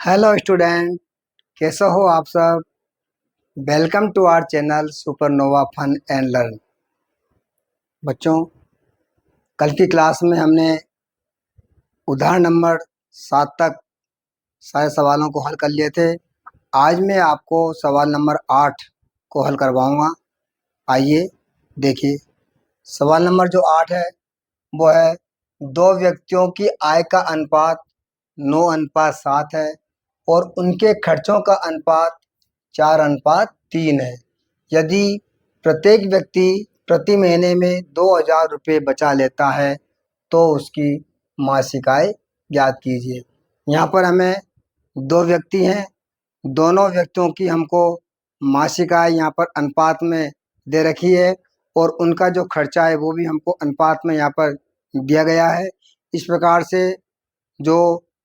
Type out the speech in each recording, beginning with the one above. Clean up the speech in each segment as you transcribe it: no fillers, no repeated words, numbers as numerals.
Hello student, कैसे हो आप सब। Welcome to our channel Supernova Fun and Learn. बच्चों, कल की क्लास में हमने उदाहरण नंबर 7 तक सारे सवालों को हल कर लिए थे। आज मैं आपको सवाल नंबर 8 को हल करवाऊंगा। आइए देखिए, सवाल नंबर जो 8 है वो है, दो व्यक्तियों की आय का अनुपात 9:7 है और उनके खर्चों का अनुपात 4:3 है। यदि प्रत्येक व्यक्ति प्रति महीने में 2,000 रुपये बचा लेता है तो उसकी मासिक आय ज्ञात कीजिए। यहाँ पर हमें दो व्यक्ति हैं, दोनों व्यक्तियों की हमको मासिक आय यहाँ पर अनुपात में दे रखी है और उनका जो खर्चा है वो भी हमको अनुपात में यहाँ पर दिया गया है। इस प्रकार से जो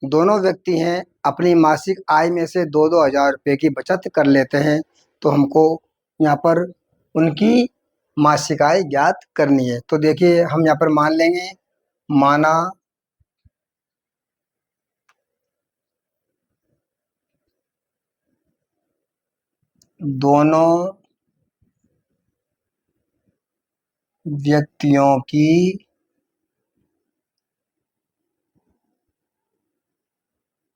दोनों व्यक्ति हैं अपनी मासिक आय में से 2-2 हज़ार रुपये की बचत कर लेते हैं, तो हमको यहाँ पर उनकी मासिक आय ज्ञात करनी है। तो देखिए, हम यहाँ पर मान लेंगे, माना दोनों व्यक्तियों की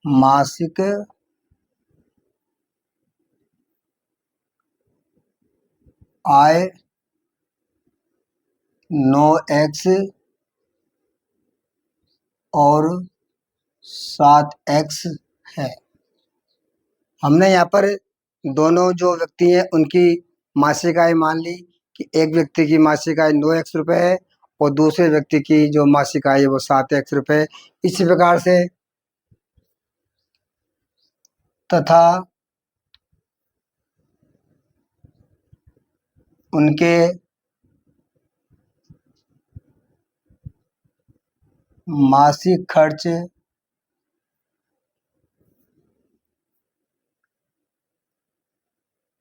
मासिक आय 9x और 7x है। हमने यहाँ पर दोनों जो व्यक्ति हैं उनकी मासिक आय मान ली कि एक व्यक्ति की मासिक आय 9x रुपये है और दूसरे व्यक्ति की जो मासिक आय है वो 7x रुपये है। इसी प्रकार से तथा उनके मासिक खर्च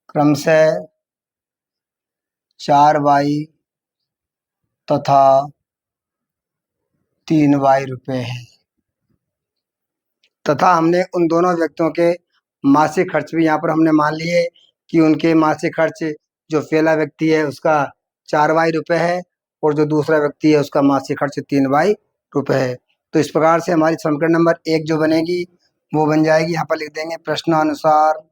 क्रमशः 4y तथा 3y रुपये है। तथा हमने उन दोनों व्यक्तियों के मासिक खर्च भी यहाँ पर हमने मान लिए कि उनके मासिक खर्च, जो पहला व्यक्ति है उसका 4y रुपये है और जो दूसरा व्यक्ति है उसका मासिक खर्च 3y रुपये है। तो इस प्रकार से हमारी समीकरण नंबर 1 जो बनेगी वो बन जाएगी, यहाँ पर लिख देंगे प्रश्नानुसार।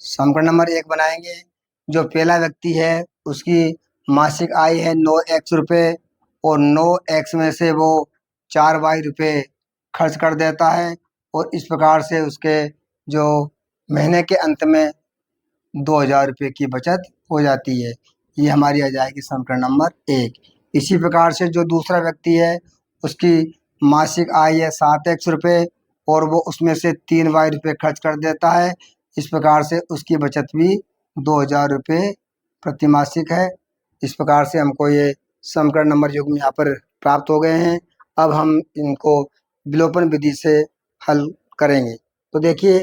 समीकरण नंबर 1 बनाएंगे, जो पहला व्यक्ति है उसकी मासिक आय है 9x रुपये और 9x में से वो 4y रुपये खर्च कर देता है और इस प्रकार से उसके जो महीने के अंत में 2,000 रुपये की बचत हो जाती है। ये हमारी आ जाएगी समीकरण नंबर 1। इसी प्रकार से जो दूसरा व्यक्ति है उसकी मासिक आय है 7x रुपये और वो उसमें से 3y रुपये खर्च कर देता है। इस प्रकार से उसकी बचत भी 2,000 रुपये प्रतिमासिक है। इस प्रकार से हमको ये समीकरण नंबर युग्म यहाँ पर प्राप्त हो गए हैं। अब हम इनको विलोपन विधि से हल करेंगे। तो देखिए,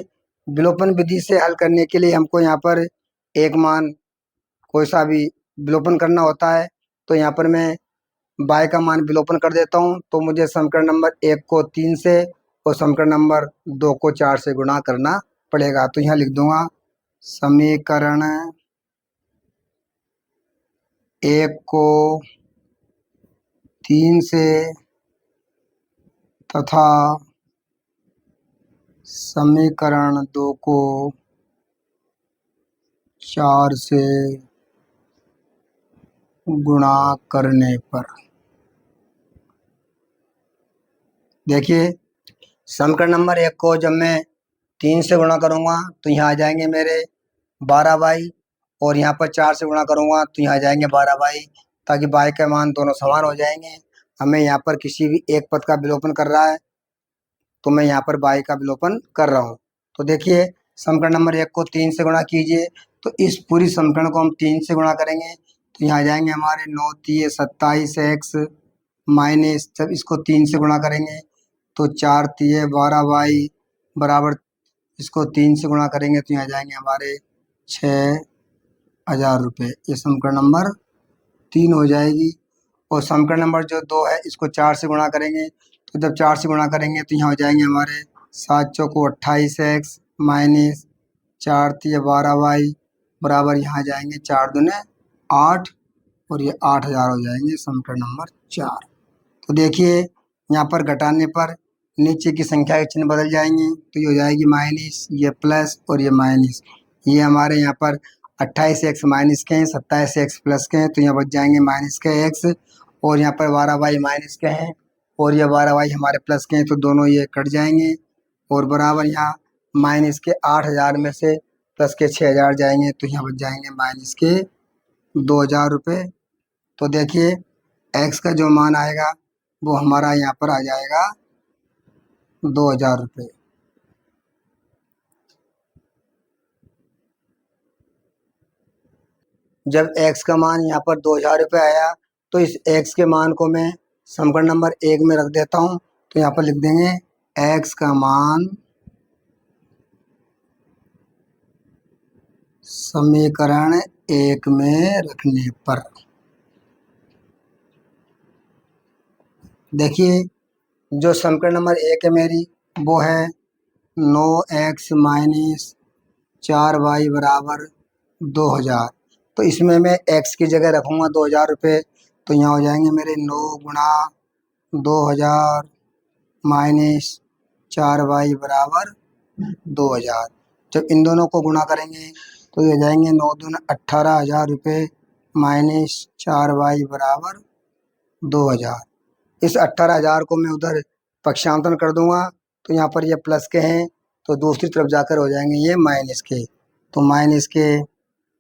विलोपन विधि से हल करने के लिए हमको यहाँ पर एक मान कोई सा भी विलोपन करना होता है। तो यहाँ पर मैं y का मान विलोपन कर देता हूँ, तो मुझे समीकरण नंबर 1 को 3 से और समीकरण नंबर 2 को 4 से गुणा करना पड़ेगा। तो यहाँ लिख दूंगा, समीकरण 1 को 3 से तथा समीकरण 2 को 4 से गुणा करने पर देखिए, समीकरण नंबर 1 को जब मैं 3 से गुणा करूँगा तो यहाँ आ जाएंगे मेरे 12y और यहाँ पर 4 से गुणा करूँगा तो यहाँ आ जाएंगे 12y, ताकि y के मान दोनों समान हो जाएंगे। हमें यहाँ पर किसी भी एक पद का विलोपन कर रहा है तो मैं यहाँ पर y का विलोपन कर रहा हूँ। तो देखिए, समीकरण नंबर 1 को 3 से गुणा कीजिए, तो इस पूरी समीकरण को हम 3 से गुणा करेंगे तो यहाँ आ जाएंगे हमारे 9 3 27x माइनस, जब इसको 3 से गुणा करेंगे तो 4 3 12y बराबर, इसको 3 से गुणा करेंगे तो यहाँ जाएंगे हमारे 6,000 रुपये। ये समीकरण नंबर 3 हो जाएगी। और समीकरण नंबर जो 2 है इसको 4 से गुणा करेंगे तो जब 4 से गुणा करेंगे तो यहाँ हो जाएंगे हमारे 7 चौको 28x माइनस 4 तिया 12y बराबर यहाँ जाएंगे 4 दूने 8 और ये 8000 हो जाएंगे समीकरण नंबर 4। तो देखिए यहाँ पर घटाने पर नीचे की संख्या के चिन्ह बदल जाएंगे, तो ये हो जाएगी माइनस, ये प्लस और ये माइनस। ये हमारे यहाँ पर 28x माइनस के हैं, 27x प्लस के हैं, तो यहाँ बच जाएंगे माइनस के x, और यहाँ पर 12y माइनस के हैं और ये 12y हमारे प्लस के हैं, तो दोनों ये कट जाएंगे और बराबर यहाँ माइनस के 8000 में से प्लस के 6000 जाएंगे, तो यहाँ बच जाएंगे माइनस के 2000 रुपये। तो देखिए x का जो मान आएगा वो हमारा यहाँ पर आ जाएगा 2000 रुपये। जब x का मान यहाँ पर 2000 रुपये आया तो इस x के मान को मैं समीकरण नंबर 1 में रख देता हूँ। तो यहाँ पर लिख देंगे x का मान समीकरण 1 में रखने पर देखिए जो समीकरण नंबर 1 है मेरी वो है 9x माइनस 4y बराबर 2000। तो इसमें मैं x की जगह रखूँगा 2000 रुपये, तो यहाँ हो जाएंगे मेरे 9 गुणा 2000 माइनस 4y बराबर 2000। जब इन दोनों को गुणा करेंगे तो ये जाएंगे 9 दूना 18,000 रुपये माइनस 4y बराबर 2000। इस 18,000 को मैं उधर पक्षांतरण कर दूंगा, तो यहाँ पर ये प्लस के हैं तो दूसरी तरफ जाकर हो जाएंगे ये माइनस के। तो माइनस के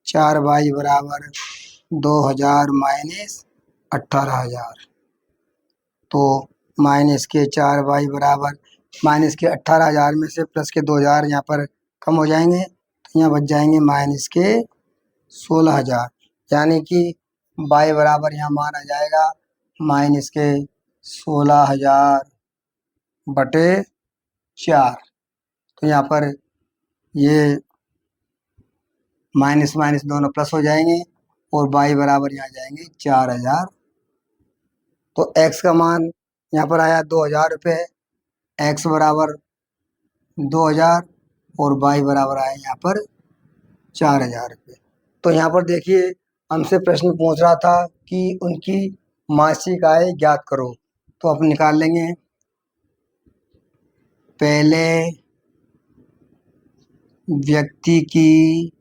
4y बराबर 2000 माइनस 18,000। तो माइनस के 4y बराबर माइनस के 18,000 में से प्लस के 2000 यहाँ पर कम हो जाएंगे, तो यहाँ बच जाएंगे माइनस के 16,000। यानी कि y बराबर यहाँ मान आ जाएगा माइनस के 16,000 बटे 4। तो यहाँ पर ये माइनस माइनस दोनों प्लस हो जाएंगे और y बराबर यहाँ जाएंगे 4000। तो x का मान यहाँ पर आया 2000 रुपये, x बराबर 2000 और y बराबर आया यहाँ पर 4000 रुपये। तो यहाँ पर देखिए हमसे प्रश्न पूछ रहा था कि उनकी मासिक आय ज्ञात करो, तो अब निकाल लेंगे। पहले व्यक्ति की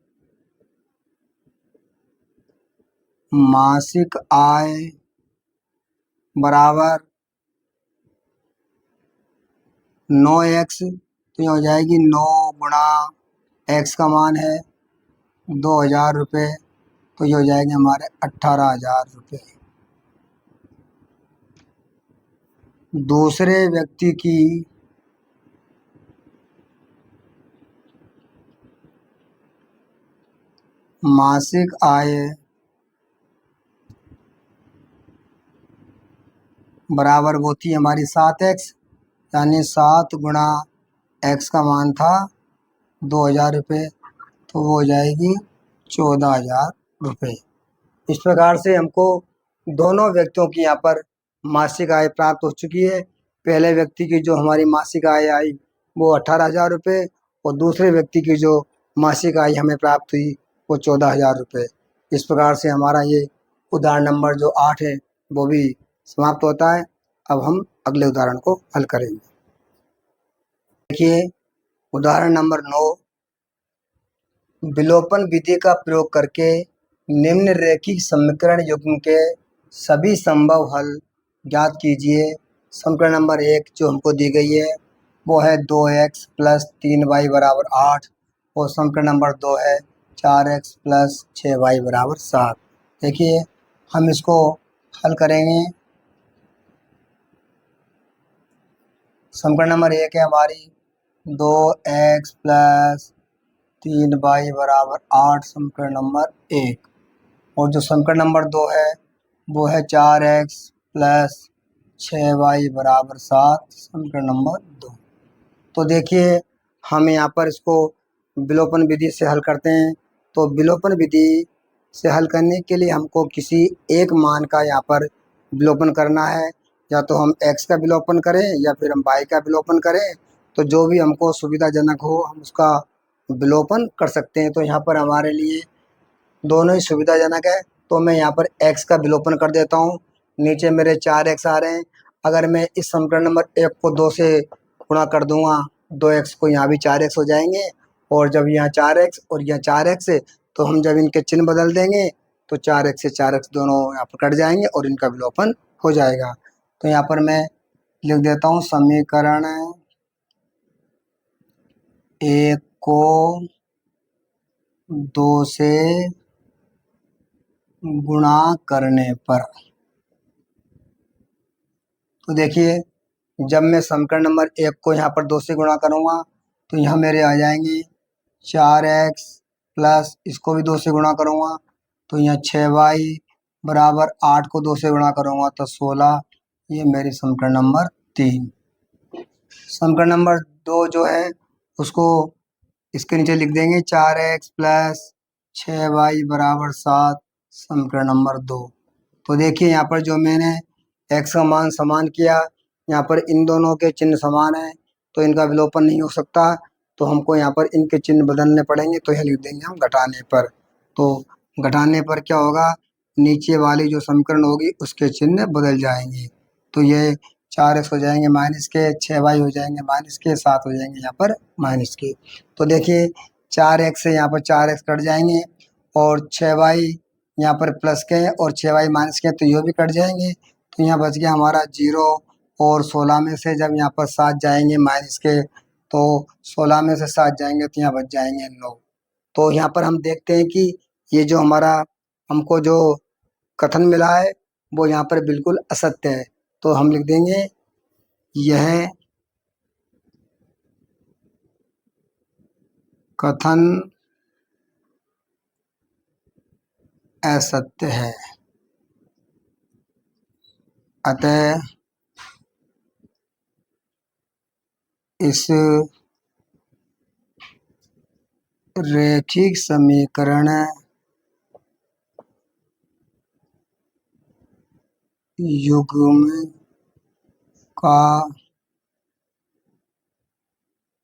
मासिक आय बराबर 9x, तो ये हो जाएगी 9 गुणा x का मान है 2000 रुपये, तो ये हो जाएंगे हमारे 18,000 रुपये। दूसरे व्यक्ति की मासिक आय बराबर वो थी हमारी 7x, यानी 7 गुणा x का मान था 2000 रुपये, तो वो हो जाएगी 14,000 रुपये। इस प्रकार से हमको दोनों व्यक्तियों की यहाँ पर मासिक आय प्राप्त हो चुकी है। पहले व्यक्ति की जो हमारी मासिक आय आई वो 18,000 रुपये और दूसरे व्यक्ति की जो मासिक आय हमें प्राप्त हुई वो 14,000 रुपये। इस प्रकार से हमारा ये उदाहरण नंबर जो 8 है वो भी समाप्त होता है। अब हम अगले उदाहरण को हल करेंगे। देखिए उदाहरण नंबर 9, विलोपन विधि का प्रयोग करके निम्न रैखिक समीकरण युग्म के सभी संभव हल ज्ञात कीजिए। समीकरण नंबर 1 जो हमको दी गई है वो है 2x प्लस 3y बराबर 8 और समीकरण नंबर 2 है 4x प्लस 6y बराबर 7। देखिए हम इसको हल करेंगे। समीकरण नंबर 1 है हमारी 2x प्लस 3y बराबर 8 समीकरण नंबर 1, और जो समीकरण नंबर 2 है वो है 4x प्लस 6y बराबर 7 समीकरण नंबर 2। तो देखिए हम यहाँ पर इसको विलोपन विधि से हल करते हैं। तो विलोपन विधि से हल करने के लिए हमको किसी एक मान का यहाँ पर विलोपन करना है, या तो हम x का विलोपन करें या फिर हम y का विलोपन करें, तो जो भी हमको सुविधाजनक हो हम उसका विलोपन कर सकते हैं। तो यहाँ पर हमारे लिए दोनों ही सुविधाजनक है, तो मैं यहाँ पर x का विलोपन कर देता हूँ। नीचे मेरे 4x आ रहे हैं। अगर मैं इस समीकरण नंबर 1 को 2 से गुणा कर दूंगा, 2x को यहाँ भी 4x हो जाएंगे, और जब यहाँ 4x और यहाँ 4x है तो हम जब इनके चिन्ह बदल देंगे तो 4x से 4x दोनों यहाँ पर कट जाएंगे और इनका विलोपन हो जाएगा। तो यहाँ पर मैं लिख देता हूँ समीकरण 1 को 2 से गुणा करने पर, तो देखिए जब मैं समीकरण नंबर 1 को यहाँ पर 2 से गुणा करूँगा तो यहाँ मेरे आ जाएंगे 4x प्लस इसको भी 2 से गुणा करूँगा तो यहाँ 6y बराबर 8 को 2 से गुणा करूँगा तो 16। ये मेरी समीकरण नंबर 3। समीकरण नंबर 2 जो है उसको इसके नीचे लिख देंगे 4x प्लस 6y बराबर 7, समीकरण नंबर 2। तो देखिए यहाँ पर जो मैंने x का मान समान किया, यहाँ पर इन दोनों के चिन्ह समान हैं तो इनका विलोपन नहीं हो सकता, तो हमको यहाँ पर इनके चिन्ह बदलने पड़ेंगे। तो यह लिख देंगे हम घटाने पर। तो घटाने पर क्या होगा, नीचे वाली जो समीकरण होगी उसके चिन्ह बदल जाएंगे। तो ये 4x हो जाएंगे माइनस के, 6y हो जाएंगे माइनस के, 7 हो जाएंगे यहाँ पर माइनस के। तो देखिए 4x से यहाँ पर 4x कट जाएंगे और 6y यहाँ पर प्लस के और 6y माइनस के, तो ये भी कट जाएंगे। तो यहाँ बच गया हमारा 0 और 16 में से जब यहाँ पर 7 जाएंगे माइनस के, तो 16 में से 7 जाएंगे तो यहाँ बच जाएंगे 9। तो यहाँ पर हम देखते हैं कि ये जो हमारा हमको जो कथन मिला है वो यहाँ पर बिल्कुल असत्य है। तो हम लिख देंगे यह कथन असत्य है, अतः इस रैखिक समीकरण युग्म का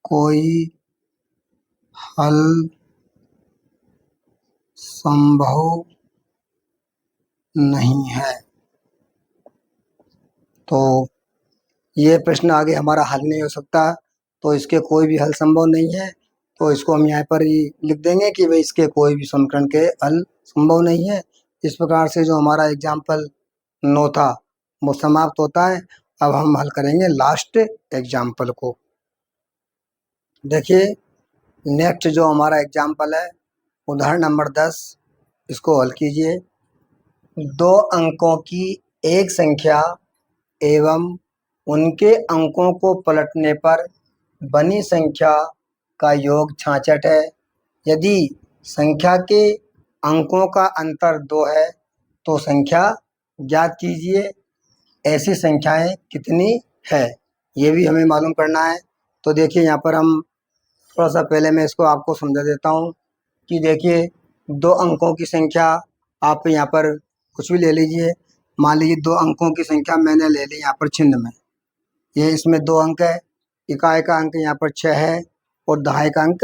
कोई हल संभव नहीं है। तो ये प्रश्न आगे हमारा हल नहीं हो सकता, तो इसके कोई भी हल संभव नहीं है। तो इसको हम यहाँ पर ही लिख देंगे कि भाई इसके कोई भी समीकरण के हल संभव नहीं है। इस प्रकार से जो हमारा एग्जाम्पल 9 था वो समाप्त होता है। अब हम हल करेंगे लास्ट एग्जाम्पल को। देखिए नेक्स्ट जो हमारा एग्जाम्पल है उदाहरण नंबर 10, इसको हल कीजिए। 2 अंकों की एक संख्या एवं उनके अंकों को पलटने पर बनी संख्या का योग 66 है। यदि संख्या के अंकों का अंतर 2 है तो संख्या ज्ञात कीजिए, ऐसी संख्याएं कितनी है, ये भी हमें मालूम करना है। तो देखिए यहाँ पर हम थोड़ा सा पहले मैं इसको आपको समझा देता हूँ कि देखिए 2 अंकों की संख्या, आप यहाँ पर कुछ भी ले लीजिए। मान लीजिए 2 अंकों की संख्या मैंने ले ली यहाँ पर चिन्ह में, ये इसमें 2 अंक है, इकाई का अंक यहाँ पर 6 है और दहाई का अंक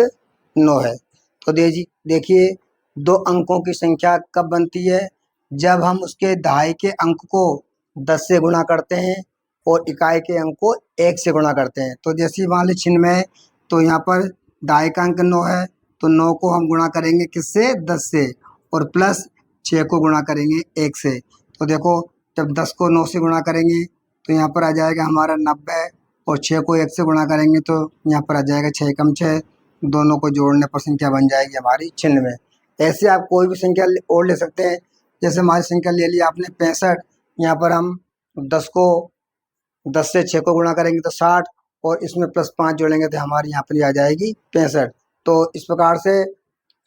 9 है। तो देखिए 2 अंकों की संख्या कब बनती है, जब हम उसके दहाई के अंक को 10 से गुणा करते हैं और इकाई के अंक को 1 से गुणा करते हैं। तो जैसे मान लीजिए चिन्ह में, तो यहाँ पर दहाई का अंक 9 है तो 9 को हम गुणा करेंगे किससे, 10 से, और प्लस 6 को गुणा करेंगे 1 से। तो देखो जब 10 को 9 से गुणा करेंगे तो यहाँ पर आ जाएगा हमारा 90, और 6 को 1 से गुणा करेंगे तो यहाँ पर आ जाएगा 6 कम 6, दोनों को जोड़ने पर संख्या बन जाएगी हमारी चिन्ह में। ऐसे आप कोई भी संख्या और ले सकते हैं। जैसे हमारी संख्या ले ली आपने 65, यहाँ पर हम 10 से 6 को गुणा करेंगे तो 60, और इसमें प्लस 5 जोड़ेंगे तो हमारी यहाँ पर आ जाएगी 65। तो इस प्रकार से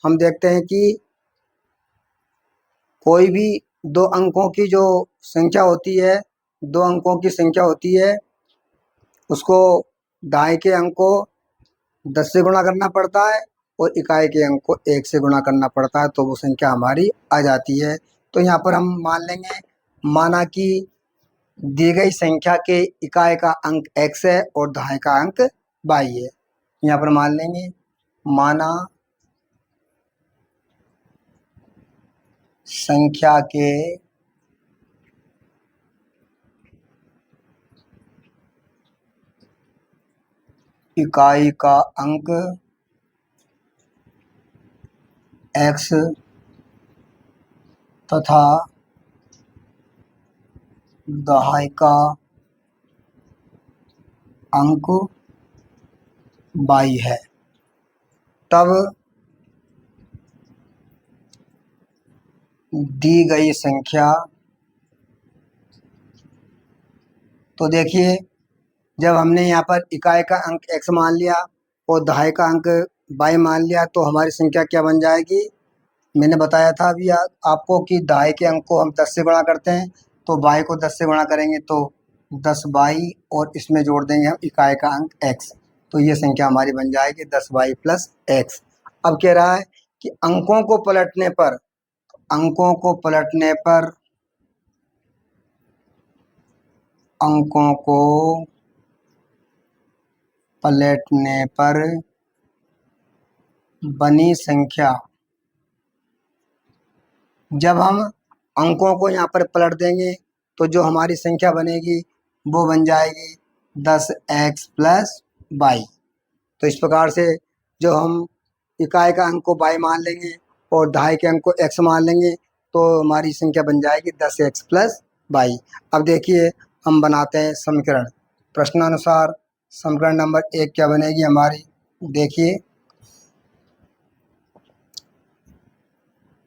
हम देखते हैं कि कोई भी 2 अंकों की जो संख्या होती है, 2 अंकों की संख्या होती है, उसको दहाई के अंक को 10 से गुणा करना पड़ता है और इकाई के अंक को 1 से गुणा करना पड़ता है, तो वो संख्या हमारी आ जाती है। तो यहाँ पर हम मान लेंगे, माना कि दी गई संख्या के इकाई का अंक x है और दहाई का अंक y है। यहाँ पर मान लेंगे, माना संख्या के इकाई का अंक x तथा दहाई का अंक y है, तब दी गई संख्या, तो देखिए जब हमने यहाँ पर इकाई का अंक x मान लिया और दहाई का अंक y मान लिया तो हमारी संख्या क्या बन जाएगी। मैंने बताया था अभी आपको कि दहाई के अंक को हम 10 से गुणा करते हैं, तो y को 10 से गुणा करेंगे तो 10y और इसमें जोड़ देंगे हम इकाई का अंक x, तो ये संख्या हमारी बन जाएगी 10y प्लस x। अब कह रहा है कि अंकों को पलटने पर अंकों को पलटने पर बनी संख्या, जब हम अंकों को यहाँ पर पलट देंगे तो जो हमारी संख्या बनेगी वो बन जाएगी 10x प्लस y। तो इस प्रकार से जो हम इकाई का अंक को y मान लेंगे और दहाई के अंक को x मान लेंगे तो हमारी संख्या बन जाएगी 10x प्लस y। अब देखिए हम बनाते हैं समीकरण। प्रश्नानुसार समीकरण नंबर 1 क्या बनेगी हमारी, देखिए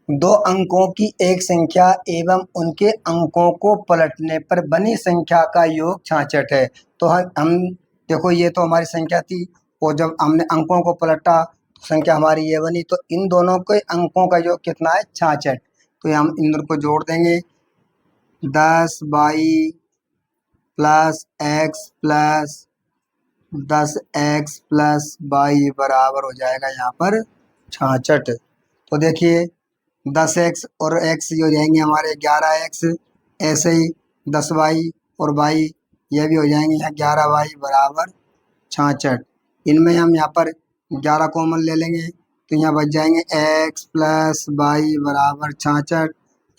दो अंकों की एक संख्या एवं उनके अंकों को पलटने पर बनी संख्या का योग 66 है। तो हम देखो ये तो हमारी संख्या थी और जब हमने अंकों को पलटा तो संख्या हमारी ये बनी, तो इन दोनों के अंकों का योग कितना है 66। तो हम इन दोनों को जोड़ देंगे, 10y plus x plus 10x plus y बराबर हो जाएगा यहाँ पर 66। तो देखिए 10x और x ये हो जाएंगे हमारे 11x, ऐसे ही 10y और y ये भी हो जाएंगे यहाँ 11y बराबर 66। इनमें हम यहाँ पर 11 कॉमन ले लेंगे तो यहाँ बच जाएंगे x प्लस y बराबर 66,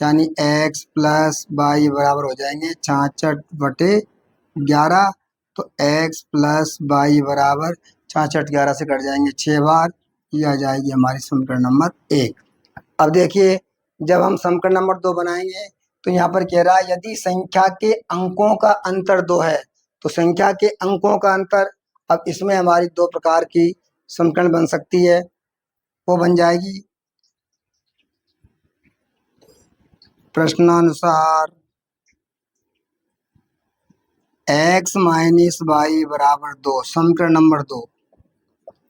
यानी x प्लस y बराबर हो जाएंगे 66/11। तो x प्लस y बराबर 66 11 से कट जाएंगे 6 बार, ये आ जाएगी हमारी समीकरण नंबर 1। अब देखिए जब हम समीकरण नंबर 2 बनाएंगे तो यहाँ पर कह रहा है यदि संख्या के अंकों का अंतर 2 है, तो संख्या के अंकों का अंतर, अब इसमें हमारी 2 प्रकार की समीकरण बन सकती है। वो बन जाएगी प्रश्नानुसार x माइनस y बराबर 2, समीकरण नंबर 2।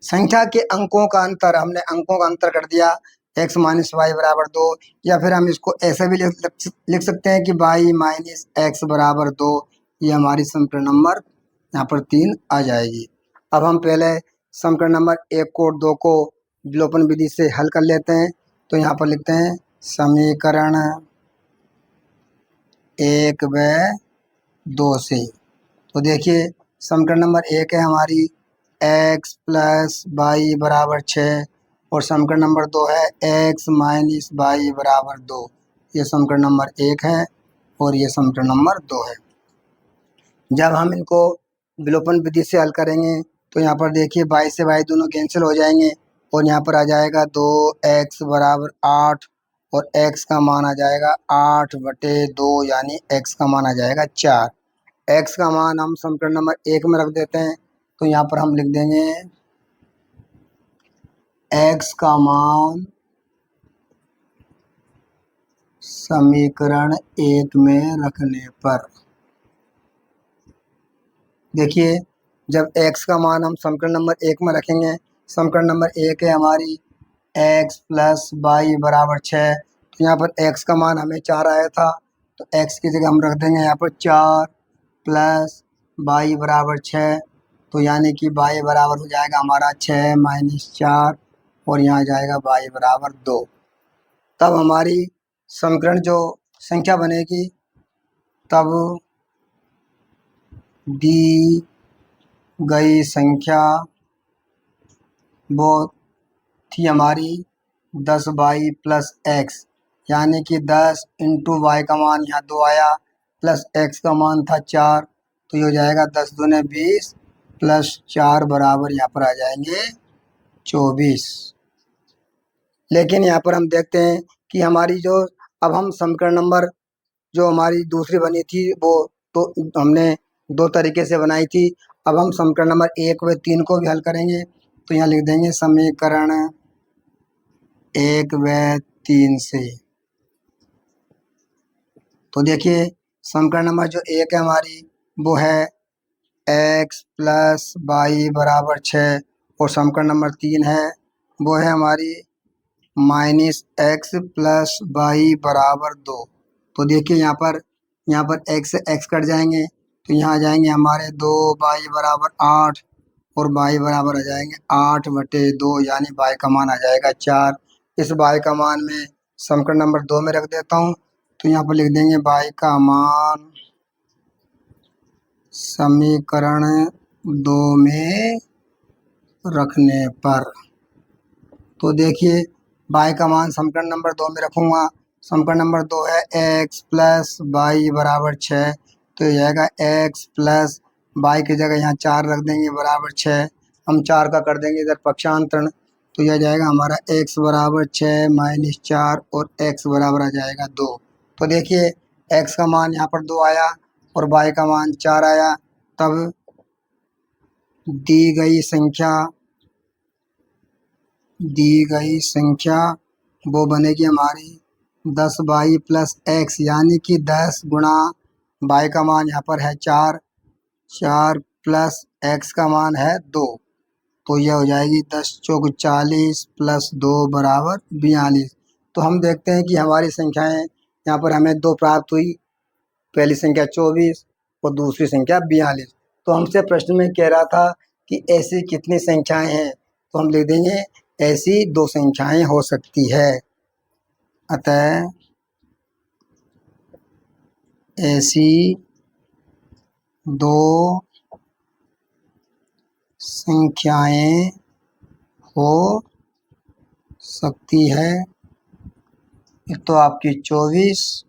संख्या के अंकों का अंतर, हमने अंकों का अंतर कर दिया x माइनस वाई बराबर 2, या फिर हम इसको ऐसे भी लिख सकते हैं कि y माइनस एक्स बराबर 2। ये हमारी समीकरण नंबर यहाँ पर 3 आ जाएगी। अब हम पहले समीकरण नंबर 1 को और 2 को विलोपन विधि से हल कर लेते हैं। तो यहाँ पर लिखते हैं समीकरण 1 व 2 से। तो देखिए समीकरण नंबर 1 है हमारी x प्लस वाई बराबर 6 और समीकरण नंबर 2 है x माइनस वाई बराबर 2। ये समीकरण नंबर 1 है और ये समीकरण नंबर 2 है। जब हम इनको विलोपन विधि से हल करेंगे तो यहाँ पर देखिए y से y दोनों कैंसिल हो जाएंगे और यहाँ पर आ जाएगा 2x बराबर 8 और x का मान आ जाएगा 8/2, यानी x का मान आ जाएगा 4। x का मान हम समीकरण नंबर 1 में रख देते हैं, तो यहाँ पर हम लिख देंगे x का मान समीकरण 1 में रखने पर, देखिए जब x का मान हम समीकरण नंबर 1 में रखेंगे, समीकरण नंबर 1 है हमारी x प्लस वाई बराबर 6, तो यहाँ पर x का मान हमें 4 आया था, तो x की जगह हम रख देंगे यहाँ पर 4 प्लस वाई बराबर 6, तो यानी कि y बराबर हो जाएगा हमारा 6 माइनस 4 और यहाँ जाएगा y बराबर 2। तब हमारी समीकरण जो संख्या बनेगी, तब दी गई संख्या वो थी हमारी 10y प्लस एक्स, यानी कि 10 इंटू वाई का मान यहाँ 2 आया, प्लस एक्स का मान था 4, तो ये हो जाएगा 10 दूने 20 प्लस 4 बराबर यहाँ पर आ जाएंगे 24। लेकिन यहाँ पर हम देखते हैं कि हमारी जो अब हम समीकरण नंबर जो हमारी दूसरी बनी थी वो तो हमने दो तरीके से बनाई थी। अब हम समीकरण नंबर 1 व 3 को भी हल करेंगे, तो यहाँ लिख देंगे समीकरण 1 व 3 से। तो देखिए समीकरण नंबर जो 1 है हमारी वो है x प्लस वाई बराबर 6, और समीकरण नंबर 3 है वो है हमारी माइनस एक्स प्लस वाई बराबर 2। तो देखिए यहाँ पर x से x कट जाएंगे, तो यहाँ आ जाएंगे हमारे 2 वाई बराबर 8, और वाई बराबर आ जाएंगे 8/2, यानी वाई का मान आ जाएगा 4। इस वाई का मान मैं समीकरण नंबर 2 में रख देता हूँ, तो यहाँ पर लिख देंगे वाई का मान समीकरण 2 में रखने पर। तो देखिए वाई का मान समीकरण नंबर 2 में रखूँगा। समीकरण नंबर 2 है x प्लस वाई बराबर 6, तो ये जाएगा x प्लस वाई की जगह यहाँ 4 रख देंगे बराबर 6। हम 4 का कर देंगे इधर पक्षांतरण, तो यह जाएगा हमारा x बराबर 6 माइनस 4, और x बराबर आ जाएगा 2। तो देखिए x का मान यहाँ पर 2 आया और y का मान 4 आया, तब दी गई संख्या वो बनेगी हमारी 10y प्लस एक्स, यानी कि 10 गुणा y का मान यहाँ पर है 4 प्लस x का मान है 2, तो यह हो जाएगी 10 चौक 40 प्लस 2 बराबर 42। तो हम देखते हैं कि हमारी संख्याएं यहाँ पर हमें दो प्राप्त हुई, पहली संख्या 24 और दूसरी संख्या 42। तो हमसे प्रश्न में कह रहा था कि ऐसी कितनी संख्याएं हैं, तो हम लिख देंगे ऐसी दो संख्याएं हो सकती है। अतः ऐसी दो संख्याएं हो सकती है, एक तो आपकी 24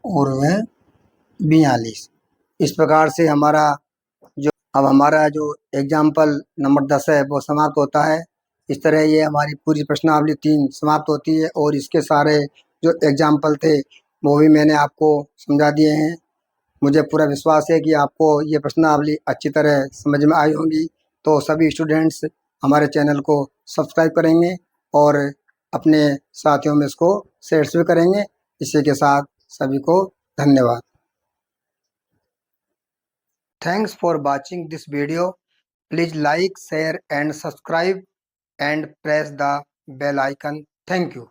और वह 42। इस प्रकार से हमारा जो एग्जाम्पल नंबर 10 है वो समाप्त होता है। इस तरह ये हमारी पूरी प्रश्नावली 3 समाप्त होती है, और इसके सारे जो एग्जाम्पल थे वो भी मैंने आपको समझा दिए हैं। मुझे पूरा विश्वास है कि आपको ये प्रश्नावली अच्छी तरह समझ में आई होंगी। तो सभी स्टूडेंट्स हमारे चैनल को सब्सक्राइब करेंगे और अपने साथियों में इसको शेयर भी करेंगे। इसी के साथ सभी को धन्यवाद। Thanks for watching this video. Please like, share and subscribe and press the bell icon. Thank you.